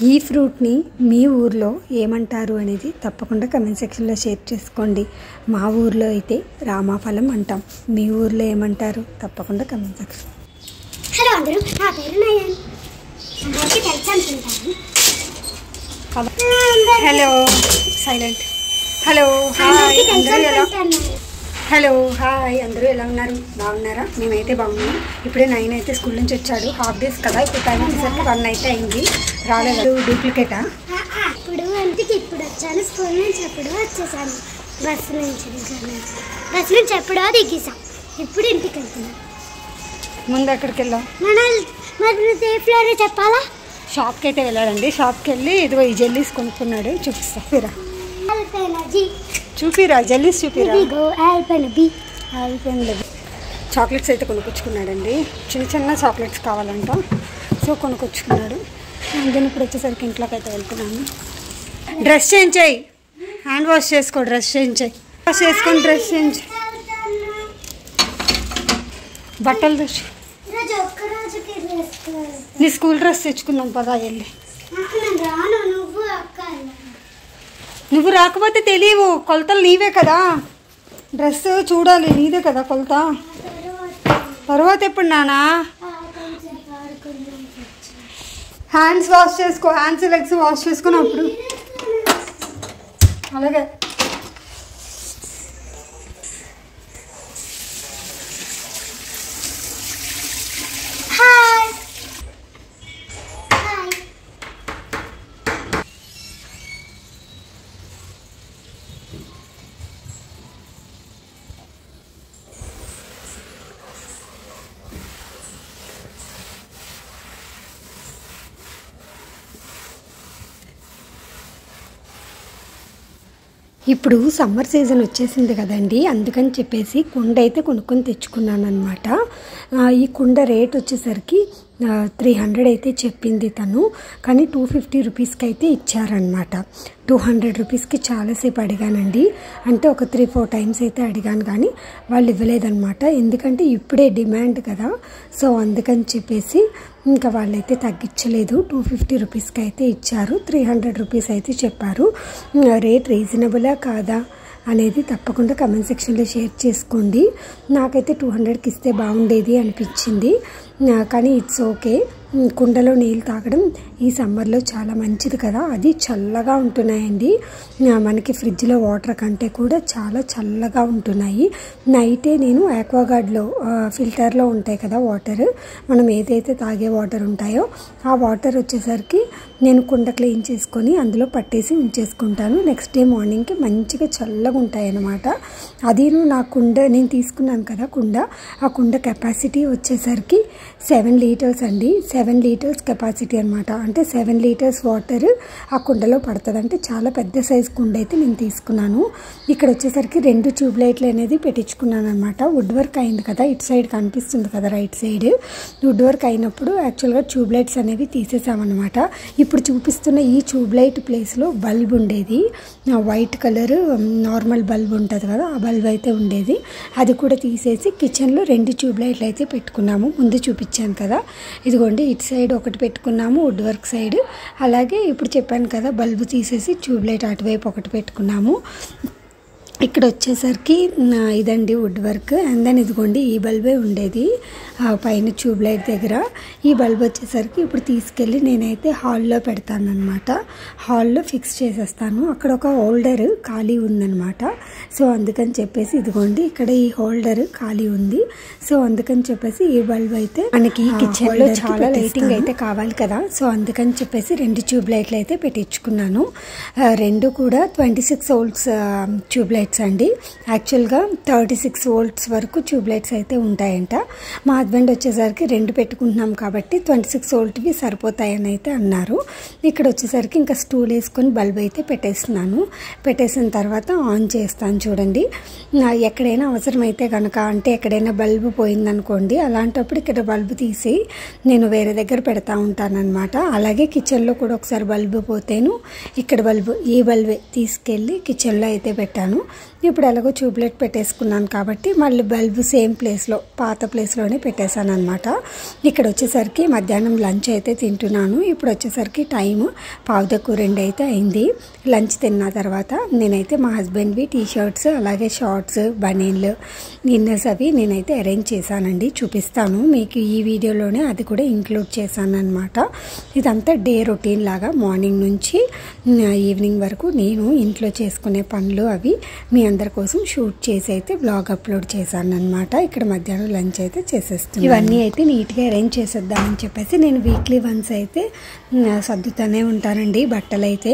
ఈ ఫ్రూట్ని మీ ఊర్లో ఏమంటారు అనేది తప్పకుండా కమెంట్ సెక్షన్లో షేర్ చేసుకోండి. మా ఊర్లో అయితే రామాఫలం అంటాం. మీ ఊర్లో ఏమంటారు తప్పకుండా కమెంట్ సెక్షన్. హలో అందరూ, నా పేరు నయన్. అందరికీ తెలుసు అనుకుంటాను. Hello silent. హలో హాయ్ అందరూ హలో హాయ్ అందరూ ఎలా ఉన్నారు? బాగున్నారా? మేమైతే బాగున్నాం. ఇప్పుడే 9 అయితే స్కూల్ నుంచి వచ్చాడు. హాఫ్ డేస్ కదా, ఇప్పుడు టైం వచ్చేసరికి 1 అయితే అయింది. రాలేదు. డూప్లికేటా? ఇప్పుడు వచ్చాను. స్కూల్ నుంచి ఎప్పుడో వచ్చేసాను. బస్సు నుంచి ఎప్పుడో దిగేసాం. ఇప్పుడు ఇంటికి వెళ్తున్నాం. ముందు ఎక్కడికి వెళ్ళాం? మరి ఏ ఫ్లోర్ చెప్పాలా? షాప్కి అయితే వెళ్ళాడండి. షాప్కి వెళ్ళి ఇదిగో ఈ జెల్లీస్ కొనుక్కున్నాడు. చూపిస్తా చూపిరా జెల్లీస్ చూపిరా. చాక్లెట్స్ అయితే కొనుక్కొచ్చుకున్నాడండి. చిన్న చిన్న చాక్లెట్స్ కావాలంట, సో కొనుక్కొచ్చుకున్నాడు. నేను ఇప్పుడు వచ్చేసరికి ఇంట్లోకి అయితే వెళ్తున్నాను. డ్రెస్ చేంజ్ చేయి, హ్యాండ్ వాష్ చేసుకో, డ్రెస్ చేంజ్ చేయి, వాష్ చేసుకొని డ్రెస్ చేంజ్, బట్టలు తెచ్చు. నీ స్కూల్ డ్రెస్ తెచ్చుకుందాం పదా వెళ్ళి. నువ్వు రాకపోతే తెలియవు, కొలతలు నీవే కదా, డ్రెస్ చూడాలి నీదే కదా కొలత. తర్వాత ఎప్పుడు నానా? హ్యాండ్స్ వాష్ చేసుకో, హ్యాండ్స్ లెగ్స్ వాష్ చేసుకుని అప్పుడు. అలాగే ఇప్పుడు సమ్మర్ సీజన్ వచ్చేసింది కదండి, అందుకని చెప్పేసి కుండ అయితే కొనుక్కొని తెచ్చుకున్నాను అనమాట. ఈ కుండ రేట్ వచ్చేసరికి 300 అయితే చెప్పింది తను, కానీ 250 రూపీస్కి అయితే ఇచ్చారనమాట. 200 రూపీస్కి చాలాసేపు అడిగానండి, అంటే ఒక 3-4 టైమ్స్ అయితే అడిగాను, కానీ వాళ్ళు ఇవ్వలేదన్నమాట. ఎందుకంటే ఇప్పుడే డిమాండ్ కదా, సో అందుకని చెప్పేసి ఇంకా వాళ్ళైతే తగ్గించలేదు. 250 రూపీస్కి అయితే ఇచ్చారు. 300 రూపీస్ అయితే చెప్పారు. రేట్ రీజనబులా కాదా అనేది తప్పకుండా కమెంట్ సెక్షన్లో షేర్ చేసుకోండి. నాకైతే 200కి ఇస్తే బాగుండేది అనిపించింది, కానీ ఇట్స్ ఓకే. కుండలో నీళ్ళు తాగడం ఈ సమ్మర్లో చాలా మంచిది కదా, అది చల్లగా ఉంటున్నాయండి. మనకి ఫ్రిడ్జ్లో వాటర్ కంటే కూడా చాలా చల్లగా ఉంటున్నాయి. నైటే నేను ఆక్వాగార్డ్లో ఫిల్టర్లో ఉంటాయి కదా వాటర్, మనం ఏదైతే తాగే వాటర్ ఉంటాయో ఆ వాటర్ వచ్చేసరికి నేను కుండ క్లీన్ చేసుకొని అందులో పట్టేసి ఉంచేసుకుంటాను. నెక్స్ట్ డే మార్నింగ్కి మంచిగా చల్లగా ఉంటాయి అన్నమాట. అది నా కుండ నేను తీసుకున్నాను కదా కుండ, ఆ కుండ కెపాసిటీ వచ్చేసరికి 7 లీటర్స్ అండి. 7 లీటర్స్ కెపాసిటీ అనమాట. అంటే 7 లీటర్స్ వాటర్ ఆ కుండలో పడుతుంది. అంటే చాలా పెద్ద సైజ్ కుండ అయితే నేను తీసుకున్నాను. ఇక్కడ వచ్చేసరికి 2 ట్యూబ్ లైట్లు అనేది పెట్టించుకున్నాను అనమాట. వుడ్ వర్క్ అయింది కదా, ఇటు సైడ్ కనిపిస్తుంది కదా రైట్ సైడ్, వుడ్ వర్క్ అయినప్పుడు యాక్చువల్గా ట్యూబ్ లైట్స్ అనేవి తీసేసామన్నమాట. ఇప్పుడు చూపిస్తున్న ఈ ట్యూబ్ లైట్ ప్లేస్లో బల్బ్ ఉండేది, వైట్ కలర్ నార్మల్ బల్బ్ ఉంటుంది కదా, ఆ బల్బ్ అయితే ఉండేది. అది కూడా తీసేసి కిచెన్లో 2 ట్యూబ్ లైట్లు అయితే పెట్టుకున్నాము. ముందు చూపించాను కదా, ఇదిగోండి ఇటు సైడ్ ఒకటి పెట్టుకున్నాము వుడ్ వర్క్ సైడ్, అలాగే ఇప్పుడు చెప్పాను కదా బల్బు తీసేసి ట్యూబ్ లైట్ అటువైపు ఒకటి పెట్టుకున్నాము. ఇక్కడ వచ్చేసరికి ఇదండి వుడ్ వర్క్. అండ్ దెన్ ఇదిగోండి ఈ బల్బే ఉండేది పైన ట్యూబ్ లైట్ దగ్గర. ఈ బల్బ్ వచ్చేసరికి ఇప్పుడు తీసుకెళ్ళి నేనైతే హాల్లో పెడతాను అనమాట. హాల్లో ఫిక్స్ చేసేస్తాను. అక్కడ ఒక హోల్డర్ ఖాళీ ఉందన్నమాట. సో అందుకని చెప్పేసి ఇదిగోండి ఇక్కడ ఈ హోల్డర్ ఖాళీ ఉంది. సో అందుకని చెప్పేసి ఈ బల్బ్ అయితే మనకి కిచెన్లో చాలా లైటింగ్ అయితే కావాలి కదా, సో అందుకని చెప్పేసి 2 ట్యూబ్ లైట్లు అయితే పెట్టించుకున్నాను. 2 కూడా 26 వోల్ట్స్ ట్యూబ్ లైట్స్ అండి. యాక్చువల్గా 36 వోల్ట్స్ వరకు ట్యూబ్ లైట్స్ అయితే ఉంటాయంట. మా హస్బెండ్ వచ్చేసరికి 2 పెట్టుకుంటున్నాం కాబట్టి 26 వోల్ట్వి సరిపోతాయని అయితే అన్నారు. ఇక్కడ వచ్చేసరికి ఇంకా స్టూల్ వేసుకొని బల్బ్ అయితే పెట్టేస్తున్నాను. పెట్టేసిన తర్వాత ఆన్ చేస్తాను. చూడండి, ఎక్కడైనా అవసరమైతే కనుక, అంటే ఎక్కడైనా బల్బు పోయిందనుకోండి, అలాంటప్పుడు ఇక్కడ బల్బు తీసి నేను వేరే దగ్గర పెడతా ఉంటానన్నమాట. అలాగే కిచెన్లో కూడా ఒకసారి బల్బు పోతేను ఇక్కడ బల్బు, ఈ బల్బే తీసుకెళ్ళి కిచెన్లో అయితే పెట్టాను. ఇప్పుడు ఎలాగో ట్యూబ్లైట్ పెట్టేసుకున్నాను కాబట్టి మళ్ళీ బల్బ్ సేమ్ ప్లేస్లో పాత ప్లేస్లోనే పెట్టేశాను అనమాట. ఇక్కడ వచ్చేసరికి మధ్యాహ్నం లంచ్ అయితే తింటున్నాను. ఇప్పుడు వచ్చేసరికి టైము 1:15 అయితే అయింది. లంచ్ తిన్న తర్వాత నేనైతే మా హస్బెండ్వి టీ-షర్ట్స్ అలాగే షార్ట్స్ బనీన్లు ఇన్నర్స్ అవి నేనైతే అరేంజ్ చేశానండి. చూపిస్తాను మీకు ఈ వీడియోలోనే, అది కూడా ఇంక్లూడ్ చేశాను అనమాట. ఇదంతా డే రొటీన్ లాగా మార్నింగ్ నుంచి ఈవినింగ్ వరకు నేను ఇంట్లో చేసుకునే పనులు అవి మీ అందరి కోసం షూట్ చేసి అయితే బ్లాగ్ అప్లోడ్ చేశాను అనమాట. ఇక్కడ మధ్యాహ్నం లంచ్ అయితే చేసేస్తాను. ఇవన్నీ అయితే నీట్గా అరేంజ్ చేసేద్దామని చెప్పేసి నేను వీక్లీ వన్స్ అయితే సర్దుతూనే ఉంటానండి బట్టలు అయితే.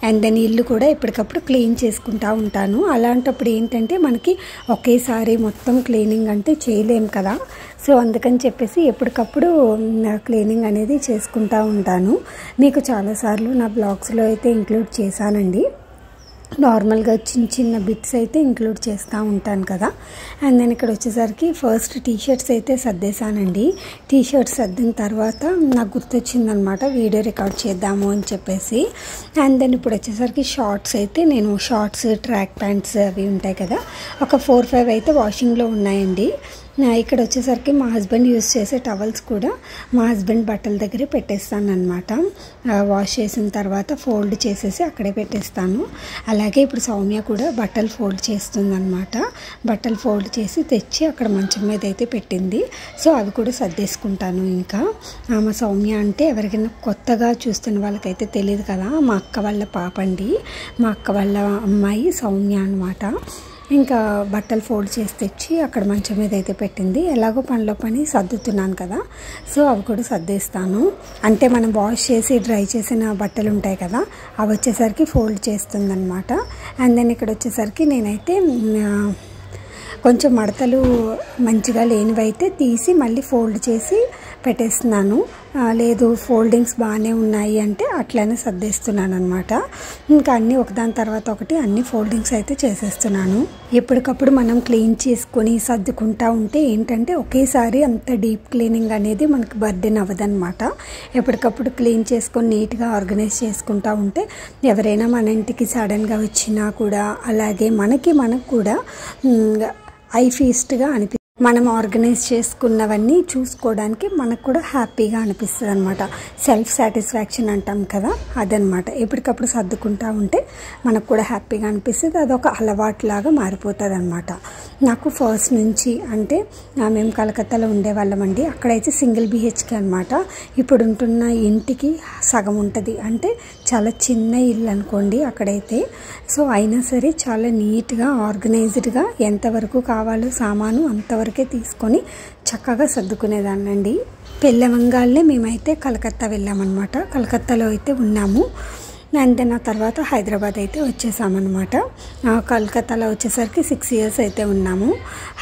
అండ్ దెన్ ఇల్లు కూడా ఎప్పటికప్పుడు క్లీన్ చేసుకుంటూ ఉంటాను. అలాంటప్పుడు ఏంటంటే మనకి ఒకేసారి మొత్తం క్లీనింగ్ అంటే చేయలేం కదా. సో అందుకని చెప్పేసి ఎప్పటికప్పుడు క్లీనింగ్ అనేది చేసుకుంటూ ఉంటాను. మీకు చాలాసార్లు నా బ్లాగ్స్లో అయితే ఇంక్లూడ్ చేశానండి. నార్మల్గా చిన్న చిన్న బిట్స్ అయితే ఇంక్లూడ్ చేస్తూ ఉంటాను కదా. అండ్ దెన్ ఇక్కడ వచ్చేసరికి ఫస్ట్ టీ-షర్ట్స్ అయితే సర్దేశానండి. టీ-షర్ట్స్ సర్దిన తర్వాత నాకు గుర్తొచ్చిందనమాట వీడియో రికార్డ్ చేద్దాము అని చెప్పేసి. అండ్ దెన్ ఇప్పుడు వచ్చేసరికి షార్ట్స్ అయితే నేను షార్ట్స్ ట్రాక్ ప్యాంట్స్ అవి ఉంటాయి కదా, ఒక 4-5 అయితే వాషింగ్లో ఉన్నాయండి. ఇక్కడ వచ్చేసరికి మా హస్బెండ్ యూస్ చేసే టవల్స్ కూడా మా హస్బెండ్ బట్టల దగ్గరే పెట్టేస్తాను అనమాట. వాష్ చేసిన తర్వాత ఫోల్డ్ చేసేసి అక్కడే పెట్టేస్తాను. అలాగే ఇప్పుడు సౌమ్య కూడా బట్టలు ఫోల్డ్ చేస్తుందన్నమాట. బట్టలు ఫోల్డ్ చేసి తెచ్చి అక్కడ మంచం మీద అయితే పెట్టింది. సో అవి కూడా సర్దేసుకుంటాను. ఇంకా మా సౌమ్య అంటే ఎవరికైనా కొత్తగా చూస్తున్న వాళ్ళకైతే తెలియదు కదా, మా అక్క వాళ్ళ పాప అండి. మా అక్క వాళ్ళ అమ్మాయి సౌమ్య అనమాట. ఇంకా బట్టలు ఫోల్డ్ చేసి తెచ్చి అక్కడ మంచం మీద అయితే పెట్టింది. ఎలాగో పనిలో పని సర్దుతున్నాను కదా, సో అవి కూడా సర్దేస్తాను. అంటే మనం వాష్ చేసి డ్రై చేసిన బట్టలు ఉంటాయి కదా, అవి వచ్చేసరికి ఫోల్డ్ చేస్తుందన్నమాట. అండ్ దెన్ ఇక్కడ వచ్చేసరికి నేనైతే కొంచెం మడతలు మంచిగా లేనివైతే తీసి మళ్ళీ ఫోల్డ్ చేసి పెట్టేస్తున్నాను. లేదు ఫోల్డింగ్స్ బాగానే ఉన్నాయి అంటే అట్లనే సర్దేస్తున్నాను అనమాట. ఇంకా అన్నీ ఒకదాని తర్వాత ఒకటి అన్ని ఫోల్డింగ్స్ అయితే చేసేస్తున్నాను. ఎప్పటికప్పుడు మనం క్లీన్ చేసుకొని సర్దుకుంటూ ఉంటే ఏంటంటే ఒకేసారి అంత డీప్ క్లీనింగ్ అనేది మనకు బర్డెన్ అవ్వదన్నమాట. ఎప్పటికప్పుడు క్లీన్ చేసుకొని నీట్గా ఆర్గనైజ్ చేసుకుంటూ ఉంటే ఎవరైనా మన ఇంటికి సడన్గా వచ్చినా కూడా అలాగే మనకు కూడా ఐ ఫీస్ట్గా మనం ఆర్గనైజ్ చేసుకున్నవన్నీ చూసుకోవడానికి మనకు కూడా హ్యాపీగా అనిపిస్తుంది అనమాట. సెల్ఫ్ సాటిస్ఫాక్షన్ అంటాం కదా, అదనమాట. ఎప్పటికప్పుడు సర్దుకుంటూ ఉంటే మనకు కూడా హ్యాపీగా అనిపిస్తుంది. అదొక అలవాటులాగా మారిపోతుంది అనమాట. నాకు ఫస్ట్ నుంచి అంటే మేము కలకత్తాలో ఉండేవాళ్ళమండి. అక్కడైతే సింగిల్ BHK అనమాట. ఇప్పుడు ఉంటున్న ఇంటికి సగం ఉంటుంది, అంటే చాలా చిన్న ఇల్లు అనుకోండి అక్కడైతే. సో అయినా సరే చాలా నీట్గా ఆర్గనైజ్డ్గా ఎంతవరకు కావాలో సామాను అంతవరకే తీసుకొని చక్కగా సర్దుకునేదాన్నండి. పెళ్ళవంగాల్నే మేమైతే కలకత్తా వెళ్ళామన్నమాట. కలకత్తాలో అయితే ఉన్నాము. అండ్ దెన్ ఆ తర్వాత హైదరాబాద్ అయితే వచ్చేసామన్నమాట. కలకత్తాలో వచ్చేసరికి 6 years అయితే ఉన్నాము.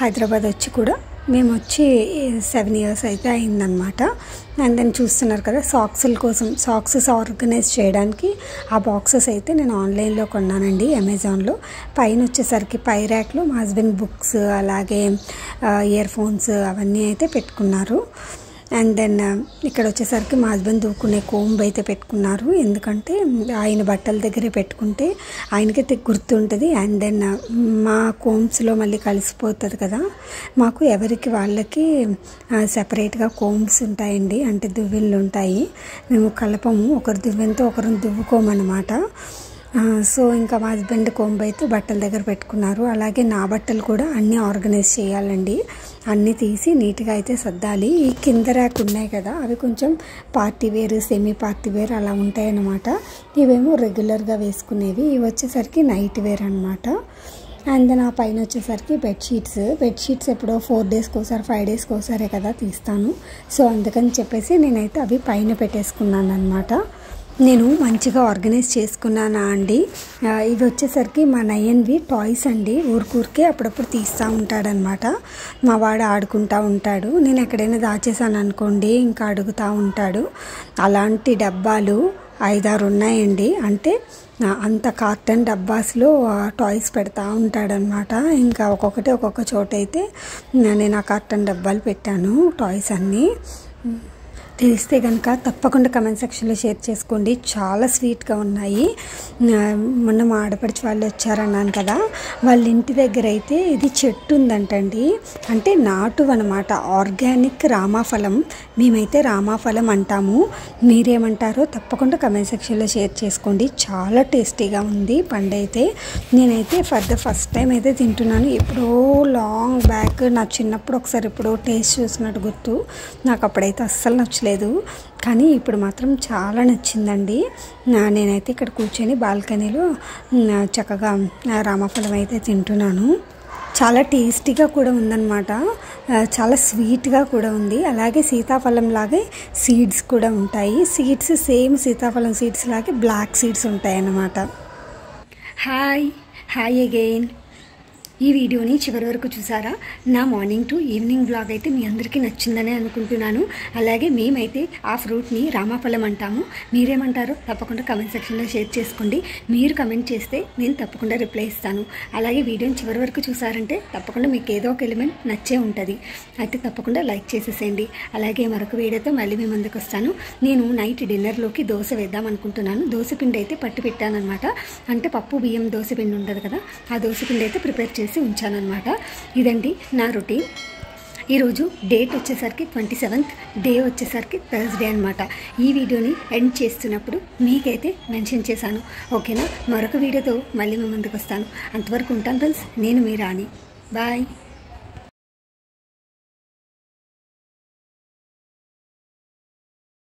హైదరాబాద్ వచ్చి కూడా మేము వచ్చి 7 years అయితే అయిందనమాట. అండ్ దెన్ చూస్తున్నారు కదా, సాక్సుల కోసం సాక్సెస్ ఆర్గనైజ్ చేయడానికి ఆ బాక్సెస్ అయితే నేను ఆన్లైన్లో కొన్నానండి, అమెజాన్లో. పైన వచ్చేసరికి పై ర్యాక్లో మా హస్బెండ్ బుక్స్ అలాగే ఇయర్ ఫోన్స్ అవన్నీ అయితే పెట్టుకున్నారు. అండ్ దెన్ ఇక్కడ వచ్చేసరికి మా హస్బెండ్ దూకునే కోంబ్ అయితే పెట్టుకున్నారు. ఎందుకంటే ఆయన బట్టల దగ్గరే పెట్టుకుంటే ఆయనకైతే గుర్తుంటుంది. అండ్ దెన్ మా కోంబ్స్లో మళ్ళీ కలిసిపోతుంది కదా. మాకు ఎవరికి వాళ్ళకి సెపరేట్గా కోంబ్స్ ఉంటాయండి, అంటే దువ్వెనలు ఉంటాయి. మేము కలపము, ఒకరు దువ్వెనతో ఒకరిని దువ్వుకోమన్నమాట. సో ఇంకా మా హస్బెండ్ కోంబ్ అయితే బట్టల దగ్గర పెట్టుకున్నారు. అలాగే నా బట్టలు కూడా అన్నీ ఆర్గనైజ్ చేయాలండి. అన్నీ తీసి నీట్గా అయితే సర్దాలి. ఈ కింద ర్యాక్ ఉన్నాయి కదా, అవి కొంచెం party wear semi party wear అలా ఉంటాయన్నమాట. ఇవేమో రెగ్యులర్గా వేసుకునేవి, ఇవి వచ్చేసరికి నైట్ వేర్ అనమాట. అండ్ దెన్ ఆ పైన వచ్చేసరికి బెడ్షీట్స్ ఎప్పుడో 4 daysకి ఒకసారి 5 daysకి ఒకసారే కదా తీస్తాను. సో అందుకని చెప్పేసి నేనైతే అవి పైన పెట్టేసుకున్నాను అనమాట. నేను మంచిగా ఆర్గనైజ్ చేసుకున్నానా అండి. ఇవి వచ్చేసరికి మా నయన్వి టాయ్స్ అండి. ఊరికే అప్పుడప్పుడు తీస్తూ ఉంటాడనమాట. మా వాడు ఆడుకుంటూ ఉంటాడు. నేను ఎక్కడైనా దాచేసాను అనుకోండి ఇంకా అడుగుతూ ఉంటాడు. అలాంటి డబ్బాలు 5-6 ఉన్నాయండి. అంటే అంత కార్టన్ డబ్బాస్లో టాయ్స్ పెడతా ఉంటాడనమాట. ఇంకా ఒక్కొక్క చోట అయితే నేను ఆ కార్టన్ డబ్బాలు పెట్టాను టాయ్స్ అన్నీ. తెలిస్తే కనుక తప్పకుండా కమెంట్ సెక్షన్లో షేర్ చేసుకోండి. చాలా స్వీట్గా ఉన్నాయి. మొన్న మా ఆడపడిచి వాళ్ళు వచ్చారన్నాను కదా, వాళ్ళ ఇంటి దగ్గర అయితే ఇది చెట్టు ఉందంటండి. అంటే నాటు అన్నమాట, ఆర్గానిక్ రామాఫలం. మేమైతే రామాఫలం అంటాము. మీరేమంటారో తప్పకుండా కమెంట్ సెక్షన్లో షేర్ చేసుకోండి. చాలా టేస్టీగా ఉంది పండు అయితే. నేనైతే ఫర్ ద ఫస్ట్ టైం అయితే తింటున్నాను. ఎప్పుడో లాంగ్ బ్యాక్ నా చిన్నప్పుడు ఒకసారి ఎప్పుడో టేస్ట్ చూసినట్టు గుర్తు. నాకు అప్పుడైతే అస్సలు నచ్చలేదు, కానీ ఇప్పుడు మాత్రం చాలా నచ్చిందండి. నేనైతే ఇక్కడ కూర్చొని బాల్కనీలో చక్కగా రామఫలం అయితే తింటున్నాను. చాలా టేస్టీగా కూడా ఉందన్నమాట. చాలా స్వీట్గా కూడా ఉంది. అలాగే సీతాఫలం లాగే సీడ్స్ కూడా ఉంటాయి. సీడ్స్ సేమ్ సీతాఫలం సీడ్స్ లాగే బ్లాక్ సీడ్స్ ఉంటాయి అన్నమాట. Hi again. ఈ వీడియోని చివరి వరకు చూసారా? నా మార్నింగ్ టు ఈవినింగ్ బ్లాగ్ అయితే మీ అందరికీ నచ్చిందని అనుకుంటున్నాను. అలాగే మేమైతే ఆ ఫ్రూట్ని రామాఫలం అంటాము. మీరేమంటారో తప్పకుండా కమెంట్ సెక్షన్లో షేర్ చేసుకోండి. మీరు కమెంట్ చేస్తే నేను తప్పకుండా రిప్లై ఇస్తాను. అలాగే వీడియోని చివరి వరకు చూసారంటే తప్పకుండా మీకు ఏదో ఒక ఎలిమెంట్ నచ్చే ఉంటుంది. అయితే తప్పకుండా లైక్ చేసేసేయండి. అలాగే మరొక వీడియోతో మళ్ళీ మీ ముందుకు వస్తాను. నేను నైట్ డిన్నర్లోకి దోశ వేద్దాం అనుకుంటున్నాను. దోశ పిండి అయితే పట్టి పెట్టాను అనమాట. అంటే పప్పు బియ్యం దోశ పిండి ఉంటుంది కదా, ఆ దోశ పిండి అయితే ప్రిపేర్ చేసి ఉంచానన్నమాట. ఇదండి నా రొటీన్. ఈరోజు డేట్ వచ్చేసరికి 27th, డే వచ్చేసరికి థర్స్డే అనమాట. ఈ వీడియోని ఎండ్ చేస్తున్నప్పుడు మీకైతే మెన్షన్ చేశాను. ఓకేనా? మరొక వీడియోతో మళ్ళీ మీ ముందుకు వస్తాను. అంతవరకు ఉంటాను ఫ్రెండ్స్. నేను మీ రాణి. బాయ్.